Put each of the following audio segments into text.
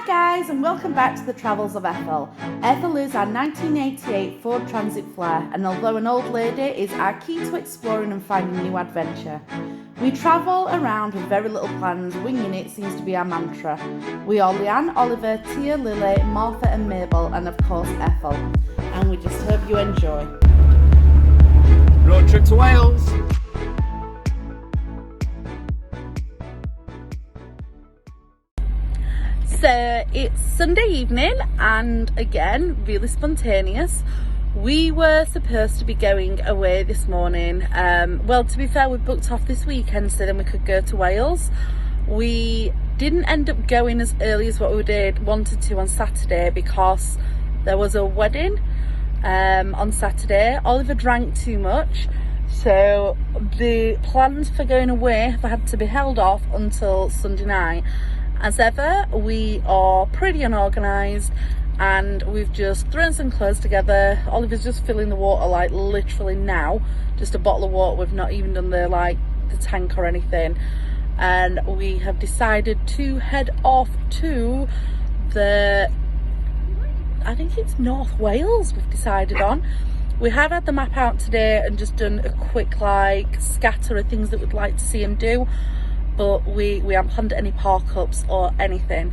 guys, and welcome back to the Travels of Ethel. Ethel is our 1988 Ford Transit Flair, and although an old lady, is our key to exploring and finding new adventure. We travel around with very little plans, winging it seems to be our mantra. We are Leanne, Oliver, Tia, Lily, Martha and Mabel, and of course Ethel. And we just hope you enjoy. Road trip to Wales! So it's Sunday evening, and again, really spontaneous. We were supposed to be going away this morning. Well, to be fair, we booked off this weekend so then we could go to Wales. We didn't end up going as early as what we wanted to on Saturday because there was a wedding on Saturday. Oliver drank too much, so the plans for going away have had to be held off until Sunday night. As ever, we are pretty unorganised and we've just thrown some clothes together. Oliver's just filling the water like literally now, just a bottle of water. We've not even done the tank or anything, and we have decided to head off to I think it's North Wales we've decided on. We have had the map out today and just done a quick scatter of things that we'd like to see him do, but we haven't planned any park-ups or anything.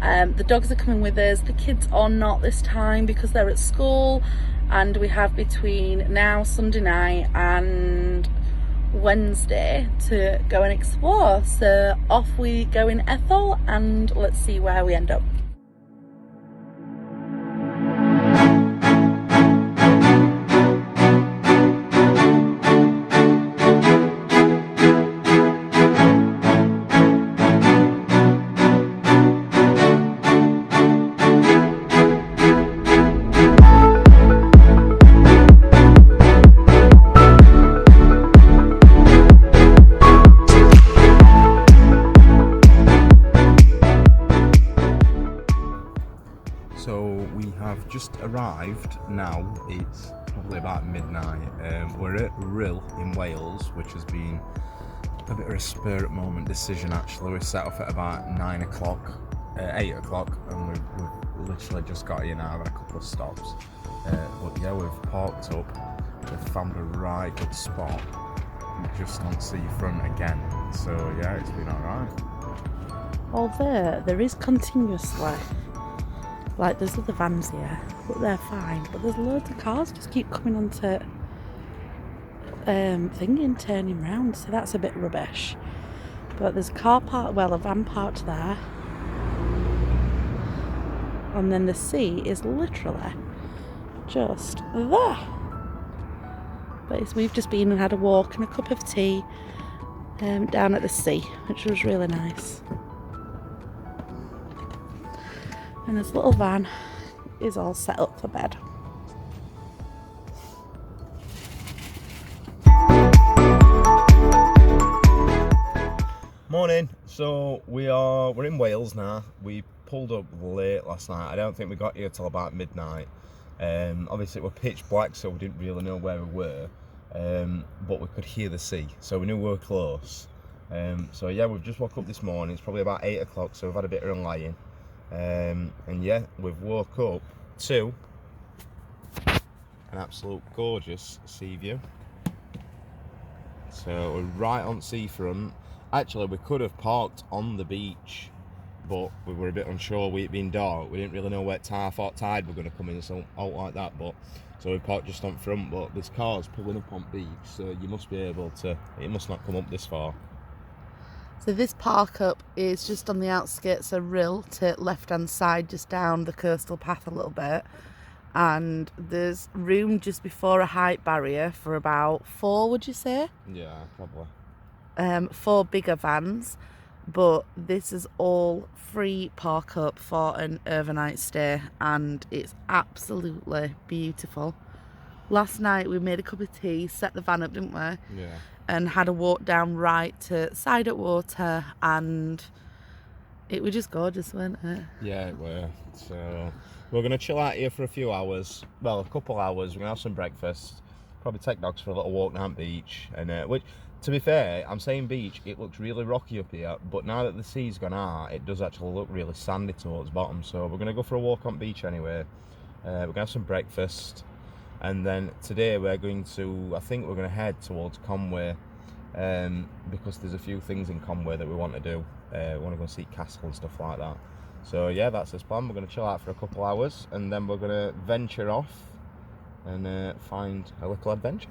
The dogs are coming with us, the kids are not this time because they're at school, and we have between now, Sunday night, and Wednesday to go and explore. So off we go in Ethel, and let's see where we end up. So we have just arrived now, it's probably about midnight. We're at Rhos in Wales, which has been a bit of a spur at the moment decision actually. We set off at about 8 o'clock, and we've literally just got here now, had a couple of stops. But yeah, we've parked up, we've found a right good spot just on seafront again. So yeah, it's been alright. Although there is continuously, there's other vans here, but they're fine. But there's loads of cars just keep coming onto thingy, turning round, so that's a bit rubbish. But there's a van parked there, and then the sea is literally just there. But we've just been and had a walk and a cup of tea down at the sea, which was really nice. And this little van is all set up for bed. Morning. So we're in Wales now. We pulled up late last night. I don't think we got here till about midnight. Obviously it was pitch black, so we didn't really know where we were, but we could hear the sea, so we knew we were close. So yeah, we've just woke up this morning. It's probably about 8 o'clock, so we've had a bit of a lying. And yeah, we've woke up to an absolute gorgeous sea view. So we're right on seafront. Actually, we could have parked on the beach, but we were a bit unsure. It being dark, we didn't really know where tide were going to come in, so out like that. But so we parked just on front. But there's cars pulling up on beach, so you must be able to. It must not come up this far. So this park up is just on the outskirts of Rhos, to left-hand side, just down the coastal path a little bit. And there's room just before a height barrier for about 4, would you say? Yeah, probably. 4 bigger vans. But this is all free park up for an overnight stay, and it's absolutely beautiful. Last night we made a cup of tea, set the van up, didn't we? Yeah. And had a walk down right to side at water, and it was just gorgeous, wasn't it? Yeah, it were. So we're going to chill out here for a few hours. Well, a couple hours. We're going to have some breakfast. Probably take dogs for a little walk down the beach. And which, to be fair, I'm saying beach, it looks really rocky up here, but now that the sea's gone out, it does actually look really sandy towards the bottom. So we're going to go for a walk on beach anyway. We're going to have some breakfast, and then today we're going to, I think we're going to head towards Conwy, because there's a few things in Conwy that we want to do. We want to go and see castle and stuff like that. So yeah, that's this plan. We're going to chill out for a couple hours, and then we're going to venture off and find a little adventure.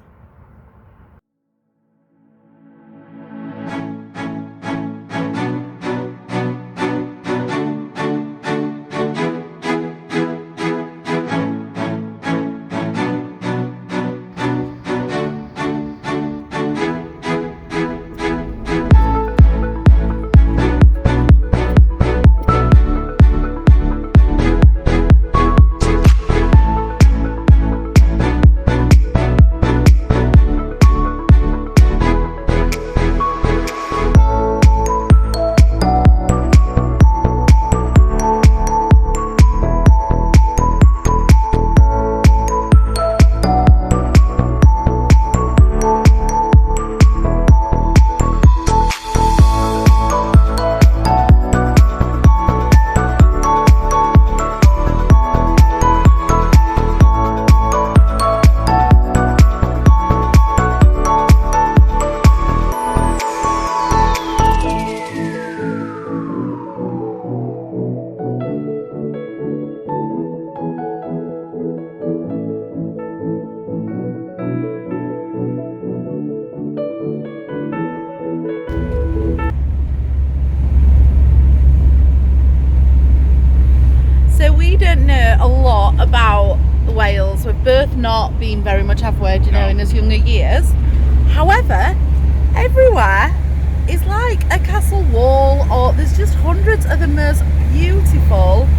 A lot about Wales. We've both not been very much halfway, you know, in his younger years. However, everywhere is like a castle wall, or there's just hundreds of the most beautiful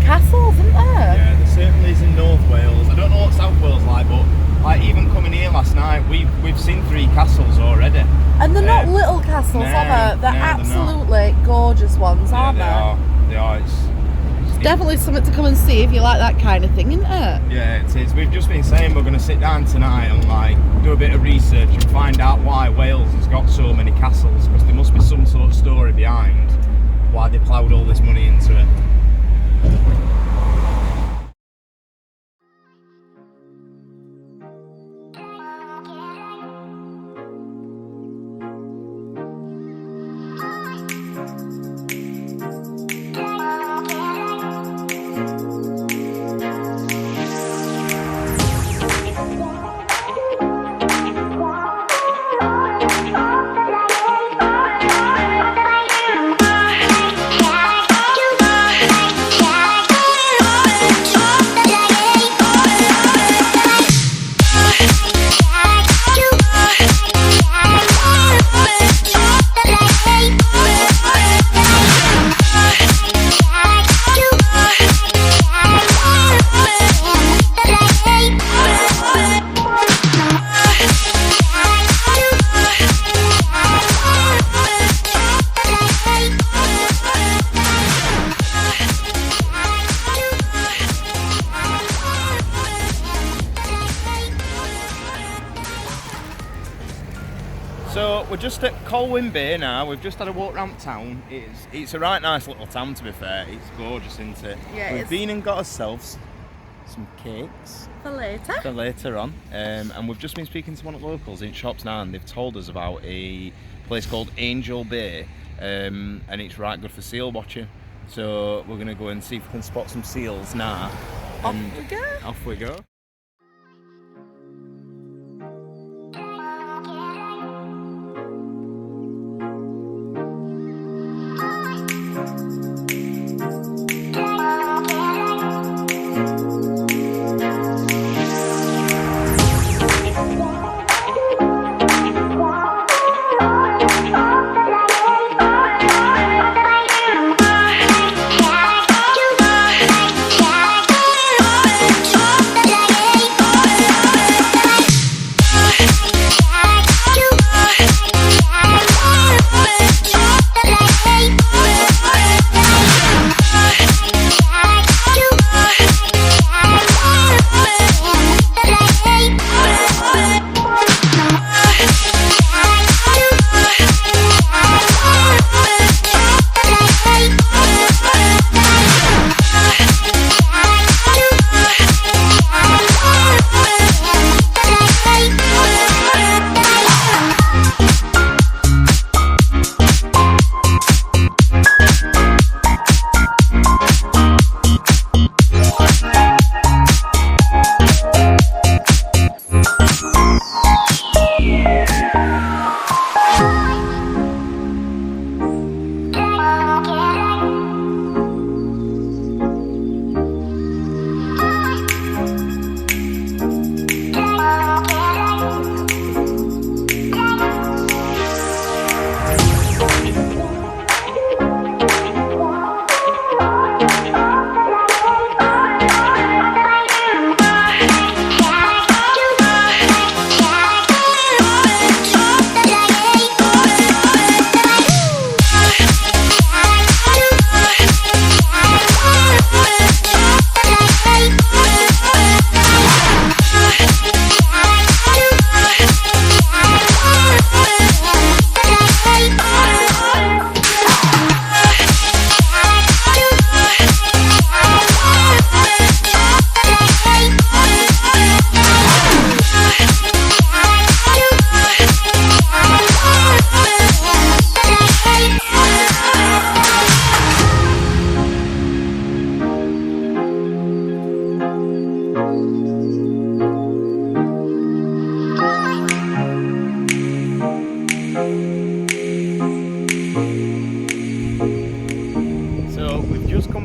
castles, isn't there? Yeah, there certainly is in North Wales. I don't know what South Wales like, but like even coming here last night, we've seen 3 castles already. And they're not little castles, are they? They're absolutely gorgeous ones, aren't they? They are. It's definitely something to come and see if you like that kind of thing, isn't it? Yeah, it is. We've just been saying we're going to sit down tonight and like do a bit of research and find out why Wales has got so many castles, because there must be some sort of story behind why they ploughed all this money into it. So we're just at Conwy Bay now. We've just had a walk around town. It's a right nice little town, to be fair. It's gorgeous, isn't it? Yeah, We've been and got ourselves some cakes for later on. And we've just been speaking to one of the locals in shops now, and they've told us about a place called Angel Bay, and it's right good for seal watching. So we're going to go and see if we can spot some seals now. Off we go. Yeah.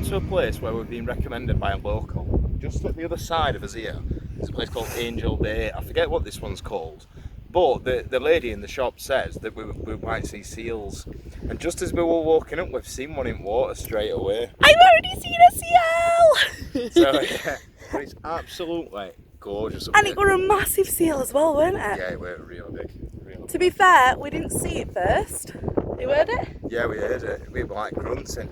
come to a place where we've been recommended by a local. Just at the other side of us here, there's a place called Angel Bay. I forget what this one's called, but the lady in the shop says that we might see seals. And just as we were walking up, we've seen one in water straight away. I've already seen a seal! So yeah, but it's absolutely gorgeous up And here. it were a massive seal as well, weren't it? Yeah, it were real big. To be fair, we didn't see it first. You heard it? Yeah, we heard it. We were like grunting.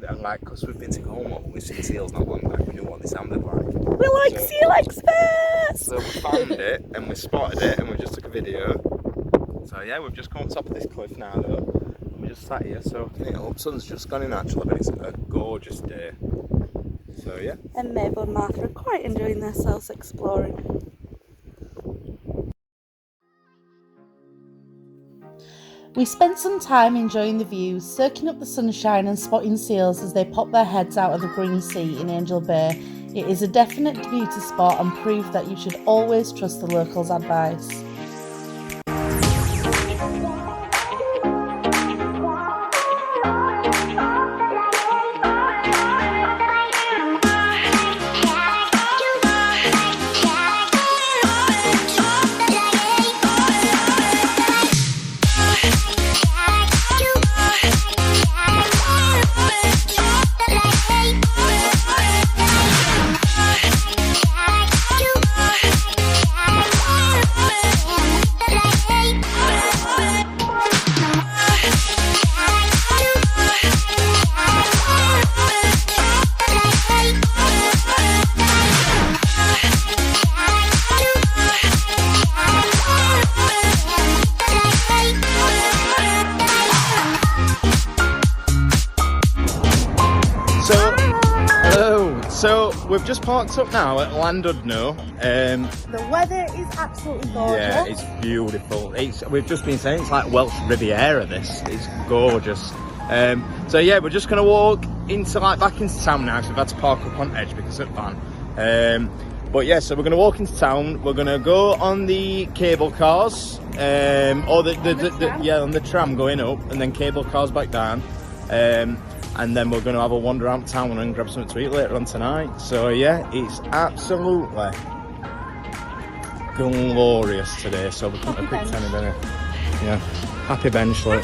And like, because we've been to Conwy, we've seen seals not long back, we knew what they sounded like. We're like seal experts! So we found it and we spotted it and we just took a video. So yeah, we've just come on top of this cliff now though. And we just sat here, so I think the sun's just gone in actually, but it's a gorgeous day. So yeah. And Mabel and Martha are quite enjoying themselves exploring. We spent some time enjoying the views, soaking up the sunshine and spotting seals as they pop their heads out of the green sea in Angel Bay. It is a definite beauty spot and proof that you should always trust the locals' advice. So we've just parked up now at Llandudno. The weather is absolutely gorgeous. Yeah, it's beautiful. We've just been saying it's like Welsh Riviera. This it's gorgeous. So yeah, we're just gonna walk into back into town now. So we've had to park up on edge because of van. But yeah, so we're gonna walk into town. We're gonna go on the cable cars, or on the tram going up, and then cable cars back down. And then we're going to have a wander around town and grab something to eat later on tonight. So yeah, it's absolutely glorious today. So we're going to quick tenny dinner. Yeah, happy bench look.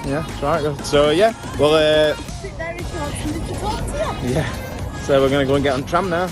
Yeah, that's right. So yeah, well, sit there if you want somebody to talk to you. Yeah. So we're going to go and get on the tram now.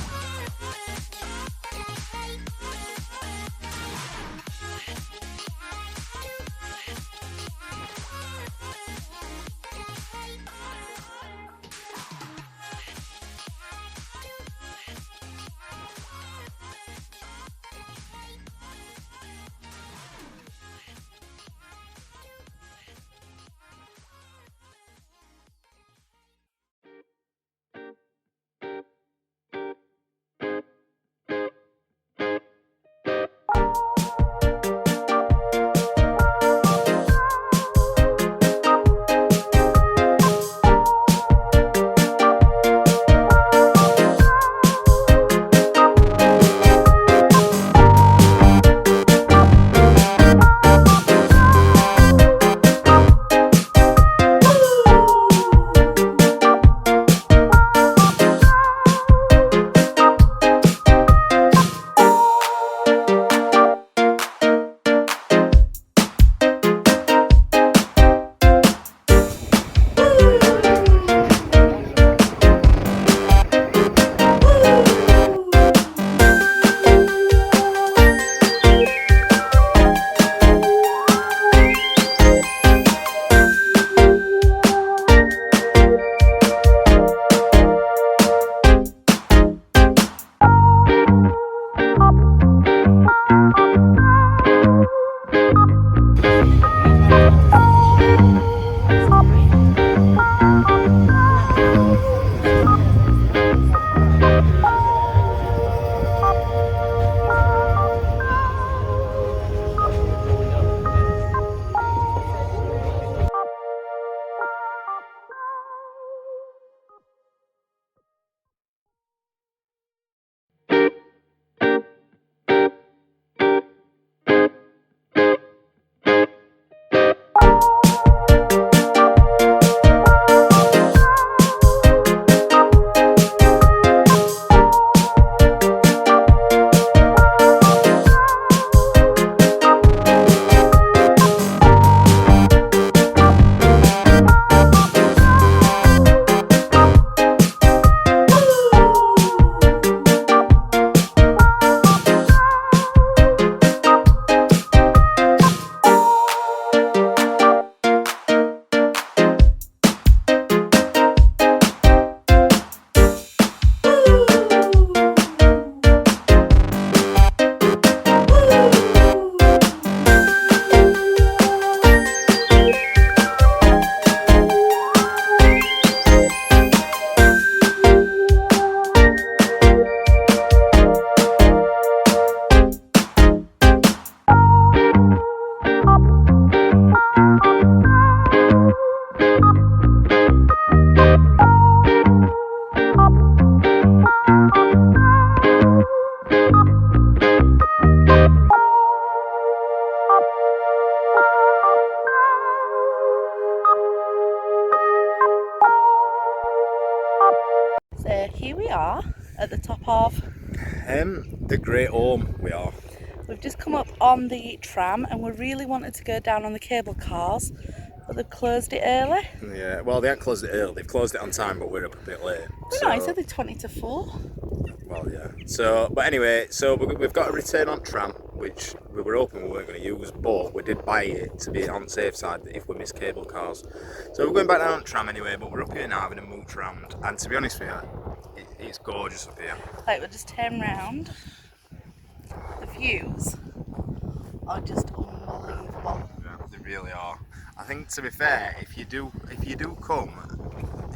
here we are at the top of the Great Orme we are. We've just come up on the tram and we really wanted to go down on the cable cars, but they've closed it early. Yeah, well, they haven't closed it early. They've closed it on time, but we're up a bit late. No, I said they're 20 to 4. Well, yeah. So, but anyway, so we've got a return on tram, which we were hoping we weren't going to use, but we did buy it to be on the safe side if we miss cable cars. So we're going back down on tram anyway, but we're up here now having a mooch round, and to be honest with you, it's gorgeous up here. Like, we'll just turn round. The views are just unbelievable. Yeah, they really are. I think, to be fair, if you do come,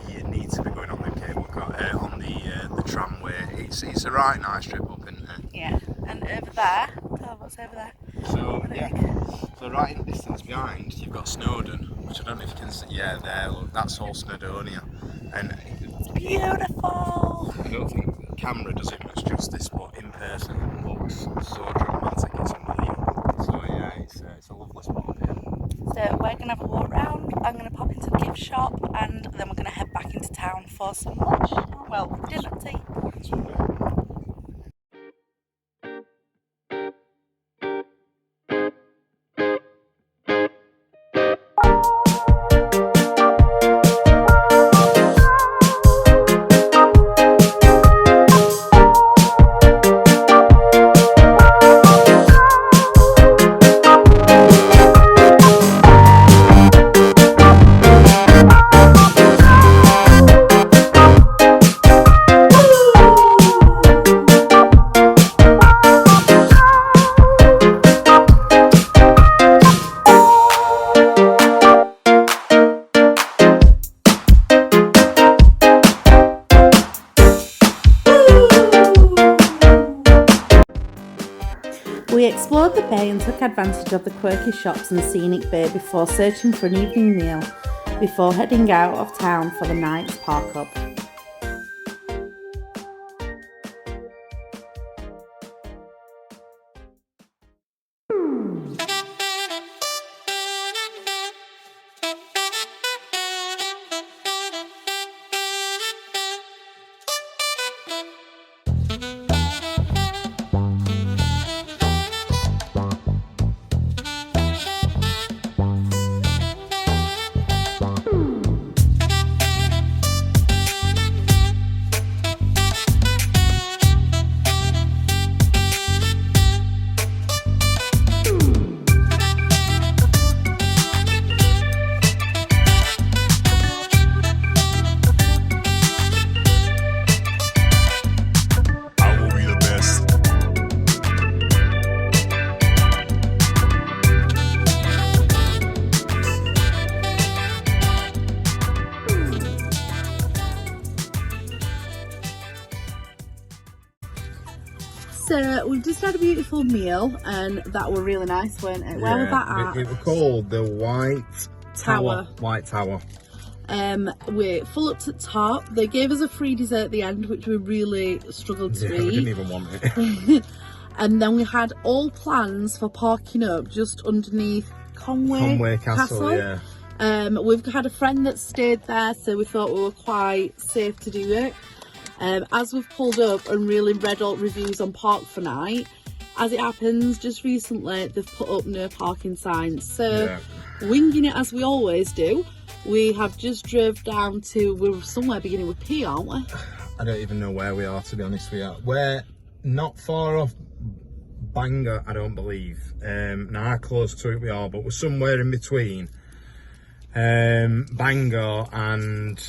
you need to be going on the cable car, on the tramway. It's a right nice trip up, isn't it? Yeah, and over there, oh, what's over there? So yeah, so right in the distance behind, you've got Snowdon, which I don't know if you can see. Yeah, there, look, that's all Snowdonia, and It's beautiful. I don't think the camera does it much justice, but in person it looks so dramatic. It's unbelievable. So yeah, it's a lovely spot up here. So we're gonna have a walk round. I'm gonna pop into the gift shop, and then we're gonna head back into town for some lunch. Well, dinner tea. We explored the bay and took advantage of the quirky shops and scenic bay before searching for an evening meal, before heading out of town for the night's park up. So we've just had a beautiful meal and that were really nice, weren't it? Where was that at? It was called the White Tower. White Tower. We're full up to the top. They gave us a free dessert at the end, which we really struggled to eat. We didn't even want it. And then we had all plans for parking up just underneath Conwy Castle. Yeah. We've had a friend that stayed there, so we thought we were quite safe to do it. As we've pulled up and really read all reviews on Park for Night, as it happens, just recently they've put up no parking signs. So winging it as we always do, we have just drove down to, we're somewhere beginning with P, aren't we? I don't even know where we are, to be honest with you. We're not far off Bangor, I don't believe. Now how close to it we are, but we're somewhere in between Bangor and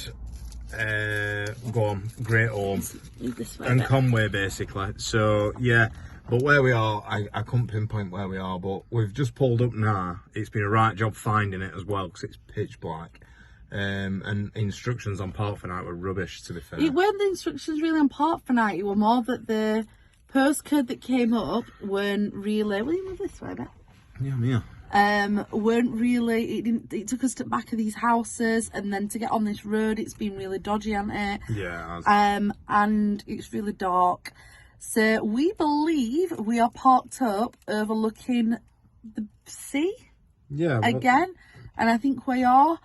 Great Orme and Conwy, basically. So yeah, but where we are, I couldn't pinpoint where we are, but we've just pulled up now. It's been a right job finding it as well, because it's pitch black. And instructions on Park for Night were rubbish, to be fair. It weren't the instructions really on Park for Night, it were more that the postcode that came up weren't really, will you move this way a bit? Yeah. Weren't really, it took us to the back of these houses, and then to get on this road it's been really dodgy, hasn't it? Yeah. And it's really dark. So we believe we are parked up overlooking the sea. Yeah. Again, and I think we are.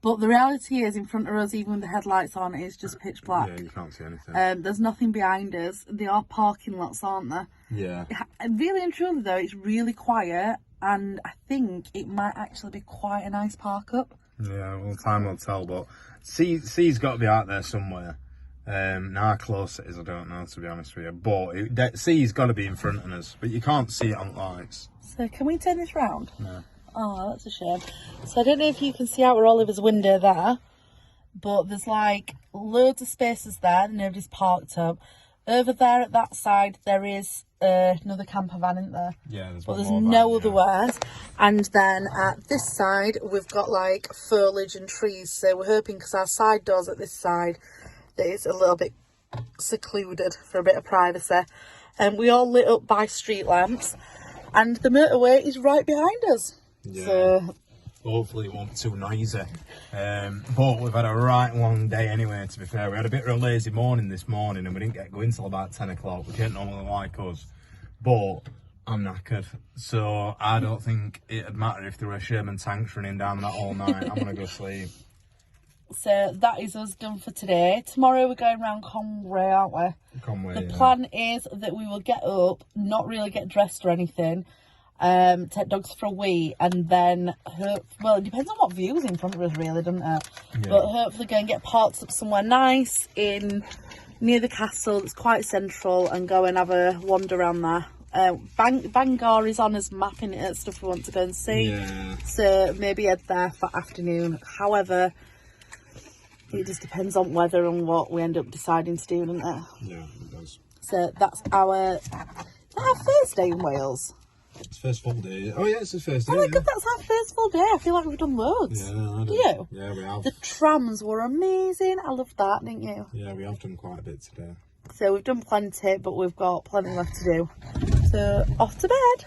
But the reality is, in front of us, even with the headlights on, it's just pitch black. Yeah, you can't see anything. There's nothing behind us. There are parking lots, aren't there? Yeah. Really and truly, though, it's really quiet, and I think it might actually be quite a nice park up. Yeah, well, time will tell, but C's got to be out there somewhere. Now how close it is, I don't know, to be honest with you. But C's got to be in front of us, but you can't see it on lights. So can we turn this round? No. Oh, that's a shame. So I don't know if you can see out where Oliver's window there, but there's like loads of spaces there. Nobody's parked up. Over there at that side, there is another camper van, isn't there? Yeah, but there's no other wares. And then at this side, we've got like foliage and trees. So we're hoping, because our side doors at this side, that it's a little bit secluded for a bit of privacy. And we all lit up by street lamps, and the motorway is right behind us. Yeah. So hopefully it won't be too noisy. But we've had a right long day anyway, to be fair. We had a bit of a lazy morning this morning, and we didn't get going till about 10 o'clock, which ain't normally like us. But I'm knackered, so I don't think it'd matter if there were Sherman tanks running down that all night. I'm going to go sleep. So that is us done for today. Tomorrow we're going around Conwy, aren't we? Conwy, the plan is that we will get up, not really get dressed or anything, take dogs for a wee, and then well, it depends on what view is in front of us, really, doesn't it? Yeah. But hopefully go and get parked up somewhere nice near the castle. It's quite central, and go and have a wander around there. Bangor is on us mapping it at stuff we want to go and see. Yeah. So maybe head there for afternoon. However, it just depends on weather and what we end up deciding to do, doesn't it? Yeah, it does. So that's our first day in Wales. It's first full day. Oh yeah, it's the first day. Oh my god, that's our first full day. I feel like we've done loads. Yeah, I do. Do you? Yeah, we have. The trams were amazing. I loved that, didn't you? Yeah, we have done quite a bit today. So we've done plenty, but we've got plenty left to do. So off to bed.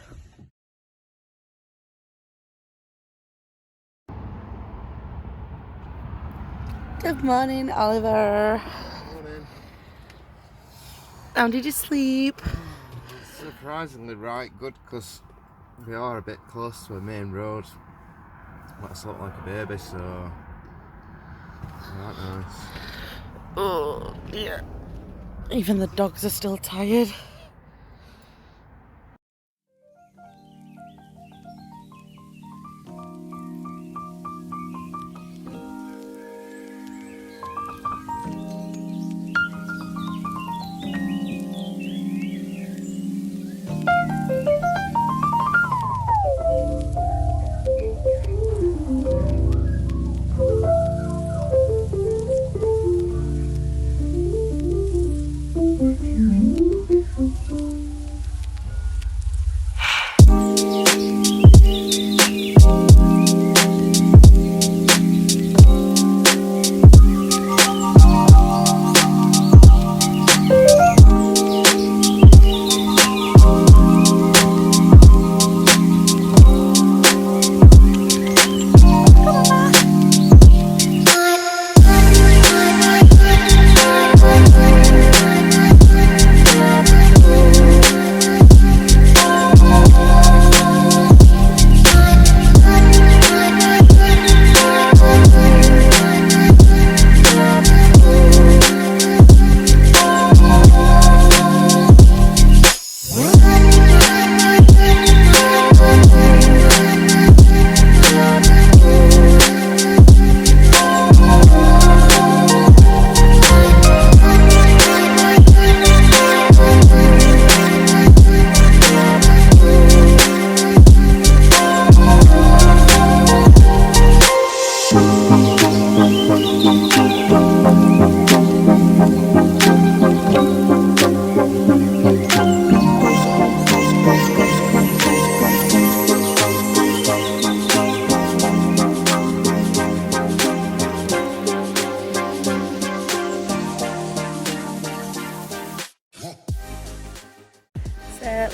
Good morning, Oliver. Morning. How did you sleep? Surprisingly right good, because we are a bit close to a main road. I slept like a baby, so right nice. Oh dear. Even the dogs are still tired.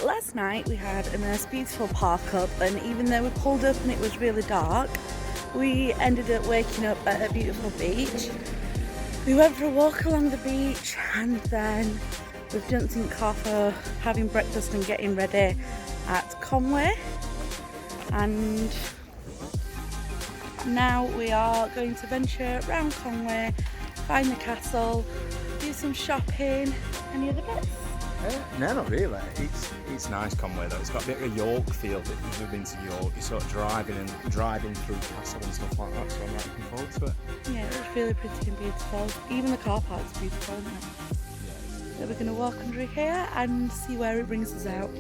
Last night we had a nice beautiful park up, and even though we pulled up and it was really dark, we ended up waking up at a beautiful beach. We went for a walk along the beach, and then we've done some coffee, having breakfast and getting ready at Conwy. And now we are going to venture around Conwy, find the castle, do some shopping. Any other bits? No, not really. It's nice Conwy though. It's got a bit of a York feel. If you've been to York, you're sort of driving through the castle and stuff like that. So I'm looking forward to it. Yeah, it's really pretty and beautiful. Even the car park's beautiful, isn't it? Yeah. So we're going to walk under here and see where it brings us out.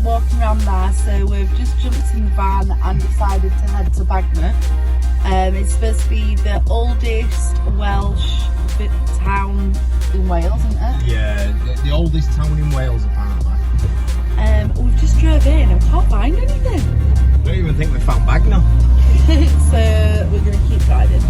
Walking around there, so we've just jumped in the van and decided to head to Bagnet. It's supposed to be the oldest Welsh town in Wales, isn't it? Yeah, the oldest town in Wales apparently. We've just drove in and can't find anything. I don't even think we found Bagnet. So we're going to keep driving.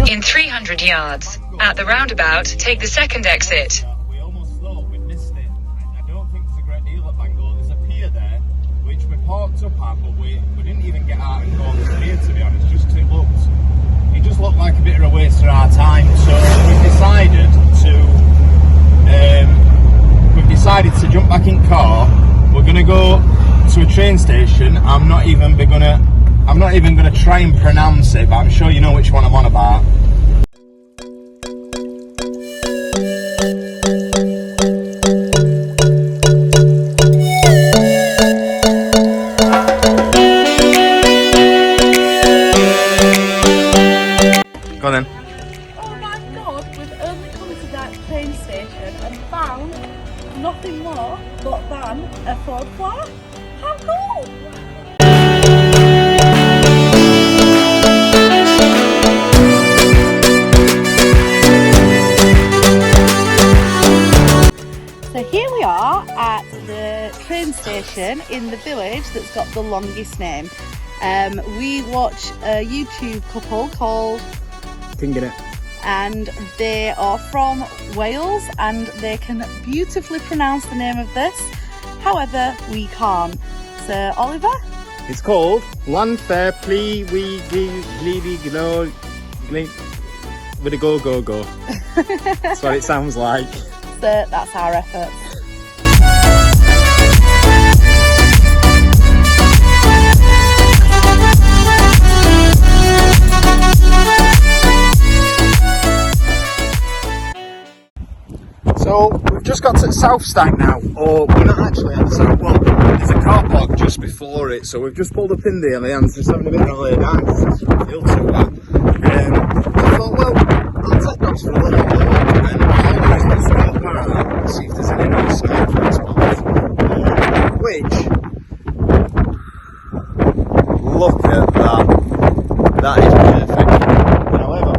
In 300 yards, at the roundabout, take the second exit. We almost thought we'd missed it. I don't think there's a great deal at Bangor. There's a pier there, which we parked up at, but we didn't even get out and go on the pier, to be honest. It just looked like a bit of a waste of our time. So we've decided to jump back in car. We're gonna go to a train station. I'm not even gonna try and pronounce it, but I'm sure you know which one I'm on about. Go on then. Oh my god, we've only come to that train station and found cool. So here we are at the train station in the village that's got the longest name. We watch a YouTube couple called King and they are from Wales and they can beautifully pronounce the name of this. However, we can't. So Oliver? It's called Llandudno Pli We Gli with a go. That's what it sounds like. So that's our efforts. So we've just got to South Stack now, or we're not actually at the South. Well, there's a car park just before it, so we've just pulled up in there. Leanne's just having a bit of a lay down. I feel too bad. I thought, well, I'll take dogs for a little walk, and I'll just stop around and see if there's any nice snorkeling spots. Which, look at that. That is perfect. However,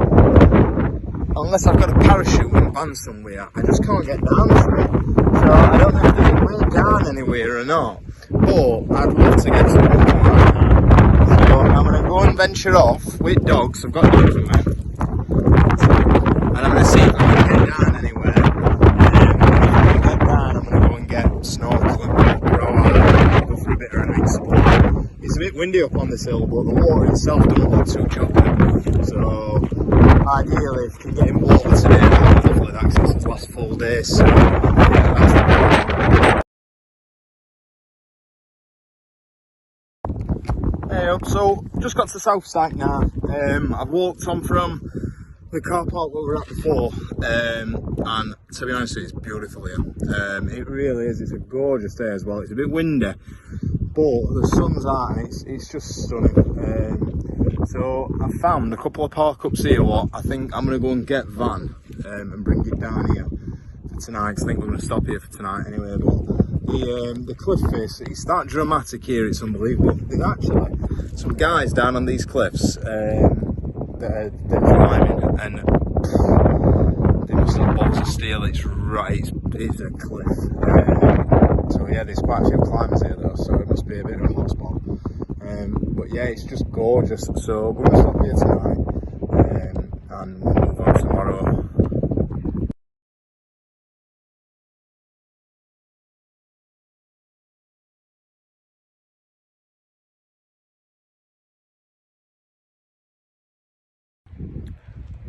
unless I've got a parachute and van somewhere, I just can't get down to it. So I don't know if there's a way down anywhere or not. But I'd love to get some right now. So I'm going to go and venture off with dogs. I've got dogs with me. And I'm going to see if I can get down anywhere. If I can get down, I'm going to go and get snorkeling, go for a bit of a night sport. It's a bit windy up on this hill, but the water itself doesn't look too choppy. So ideally, if you can get in water today, that would be lovely. Access this last full day. So yeah, that's the plan. So just got to South Stack now. I've walked on from the car park where we were at before, and to be honest, it's beautiful here. It really is. It's a gorgeous day as well. It's a bit windy, but the sun's out and it's just stunning. So I found a couple of park ups here. What I think I'm going to go and get Van and bring it down here for tonight. I think we're going to stop here for tonight anyway. But the cliff face, it's that dramatic here. It's unbelievable. There's actually some guys down on these cliffs that they're climbing, and they must have bolts of steel. It's right. It's a cliff. So yeah, there's quite a few climbers here though. So it must be a bit of a hot spot. But yeah, it's just gorgeous. So we're going to stop here tonight and we'll move on tomorrow.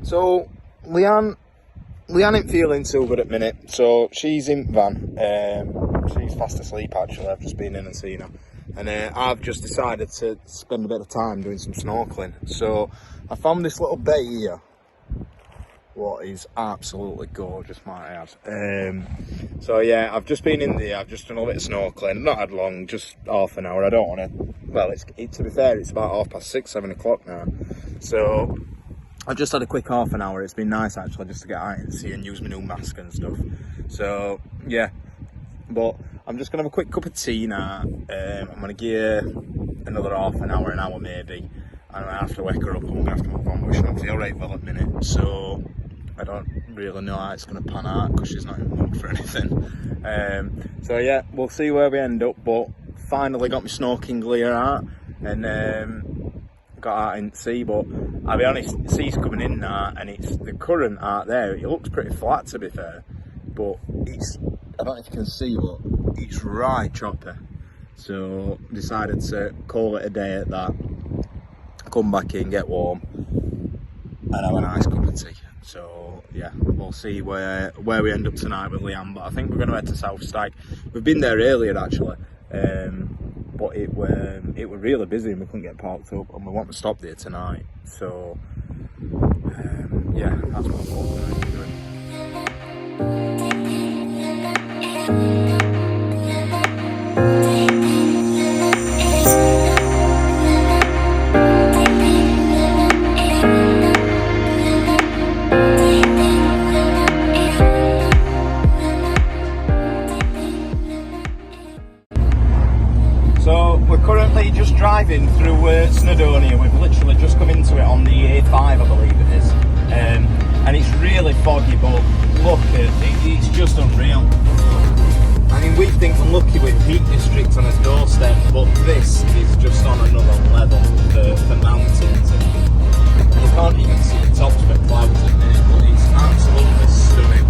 So Leanne ain't feeling too good at the minute, so she's in van. She's fast asleep actually. I've just been in and seen her. And I've just decided to spend a bit of time doing some snorkeling. So I found this little bay here. What is absolutely gorgeous, might I add. So yeah, I've just been in there. I've just done a bit of snorkeling. Not had long, just half an hour. I don't want to. Well, to be fair, it's about 6:30, 7 o'clock now. So I've just had a quick half an hour. It's been nice actually, just to get out and see and use my new mask and stuff. So yeah. But I'm just going to have a quick cup of tea now. I'm going to give another half an hour maybe. And I have to wake her up and we're going to have to move on. But she don't feel right well at the minute. So I don't really know how it's going to pan out because she's not in the mood for anything. So yeah, we'll see where we end up. But finally got my snorkeling gear out and got out in the sea. But I'll be honest, the sea's coming in now and it's the current out there. It looks pretty flat to be fair. But I don't know if you can see, but it's right choppy. So decided to call it a day at that. Come back in, get warm, and have a nice cup of tea. So yeah, we'll see where we end up tonight with Leanne. But I think we're going to head to South Stack. We've been there earlier actually, but it were really busy and we couldn't get parked up, and we want to stop there tonight. So yeah, that's what we're going to be doing. So currently just driving through Snowdonia. We've literally just come into it on the A5, I believe it is. And it's really foggy, but look at it, it's just unreal. I mean, we've been lucky with Peak District on its doorstep, but this is just on another level for mountains. And you can't even see the tops of the clouds at the minute, but it's absolutely stunning.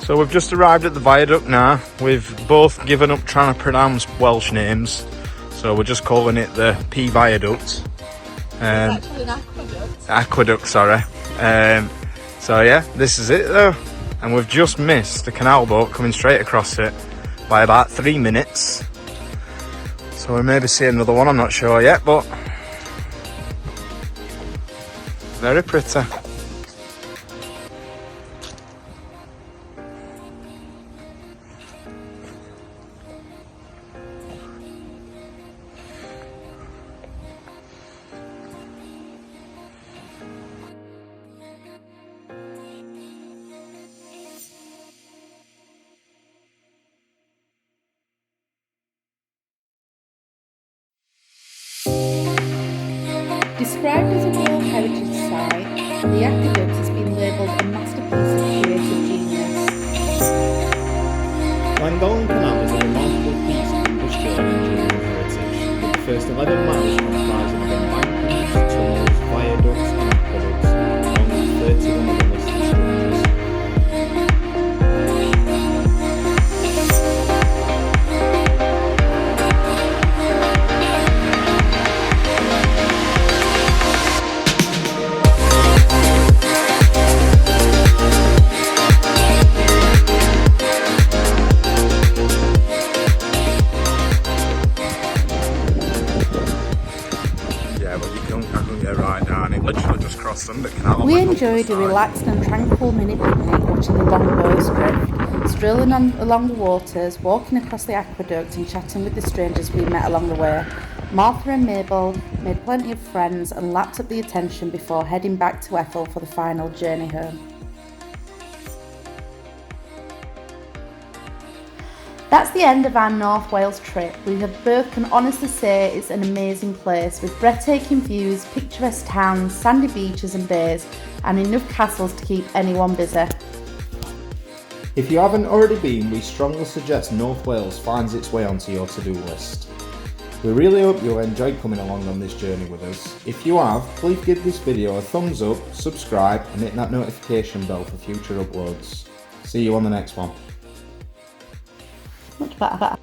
So we've just arrived at the viaduct now. We've both given up trying to pronounce Welsh names, so we're just calling it the P Viaduct. It's actually an aqueduct. Aqueduct, sorry. So yeah, this is it though. And we've just missed a canal boat coming straight across it by about 3 minutes. So we maybe see another one, I'm not sure yet, but very pretty. Described as a World Heritage Site, the aqueduct has been labelled a masterpiece of creative genius. Llangollen Canal is a remarkable piece of industrial and engineering heritage, with the first 11 miles comprising of embankments, tunnels, viaducts and aqueducts, along with 31 other listed structures. We enjoyed a relaxed and tranquil mini picnic watching the longboats drift, strolling along the waters, walking across the aqueduct and chatting with the strangers we met along the way. Martha and Mabel made plenty of friends and lapped up the attention before heading back to Ethel for the final journey home. That's the end of our North Wales trip. We both can honestly say it's an amazing place with breathtaking views, picturesque towns, sandy beaches and bays, and enough castles to keep anyone busy. If you haven't already been, we strongly suggest North Wales finds its way onto your to-do list. We really hope you'll enjoy coming along on this journey with us. If you have, please give this video a thumbs up, subscribe and hit that notification bell for future uploads. See you on the next one. Much better.